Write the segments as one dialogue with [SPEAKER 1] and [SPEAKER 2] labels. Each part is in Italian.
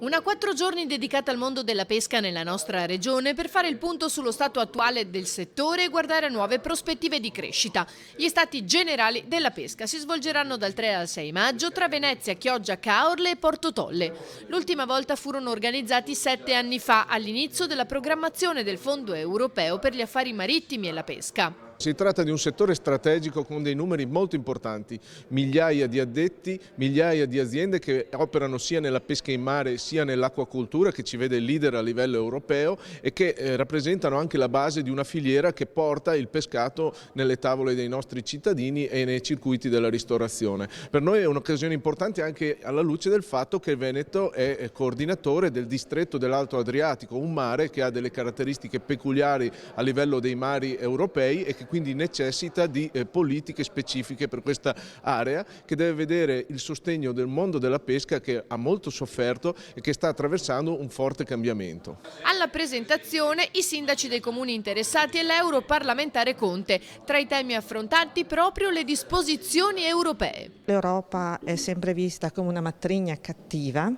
[SPEAKER 1] Una 4 giorni dedicata al mondo della pesca nella nostra regione per fare il punto sullo stato attuale del settore e guardare a nuove prospettive di crescita. Gli stati generali della pesca si svolgeranno dal 3 al 6 maggio tra Venezia, Chioggia, Caorle e Porto Tolle. L'ultima volta furono organizzati 7 anni fa, all'inizio della programmazione del Fondo europeo per gli affari marittimi e la pesca.
[SPEAKER 2] Si tratta di un settore strategico con dei numeri molto importanti, migliaia di addetti, migliaia di aziende che operano sia nella pesca in mare sia nell'acquacoltura, che ci vede leader a livello europeo e che rappresentano anche la base di una filiera che porta il pescato nelle tavole dei nostri cittadini e nei circuiti della ristorazione. Per noi è un'occasione importante anche alla luce del fatto che il Veneto è coordinatore del distretto dell'Alto Adriatico, un mare che ha delle caratteristiche peculiari a livello dei mari europei e che quindi necessita di politiche specifiche per questa area, che deve vedere il sostegno del mondo della pesca, che ha molto sofferto e che sta attraversando un forte cambiamento.
[SPEAKER 1] Alla presentazione i sindaci dei comuni interessati e l'europarlamentare Conte. Tra i temi affrontati proprio le disposizioni europee.
[SPEAKER 3] L'Europa è sempre vista come una matrigna cattiva,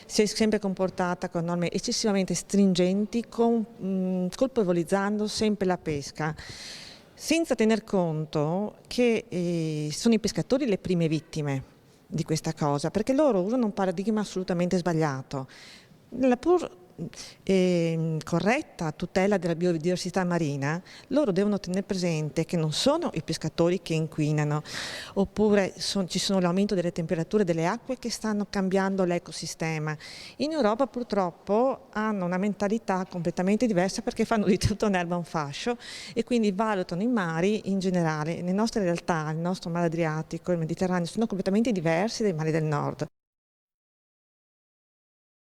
[SPEAKER 3] si è sempre comportata con norme eccessivamente stringenti, colpevolizzando sempre la pesca, senza tener conto che sono i pescatori le prime vittime di questa cosa, perché loro usano un paradigma assolutamente sbagliato. Nella pur corretta tutela della biodiversità marina, loro devono tenere presente che non sono i pescatori che inquinano, oppure ci sono l'aumento delle temperature delle acque che stanno cambiando l'ecosistema. In Europa purtroppo hanno una mentalità completamente diversa, perché fanno di tutto un'erba un fascio e quindi valutano i mari in generale. Le nostre realtà, il nostro mare Adriatico, il Mediterraneo, sono completamente diversi dai mari del nord.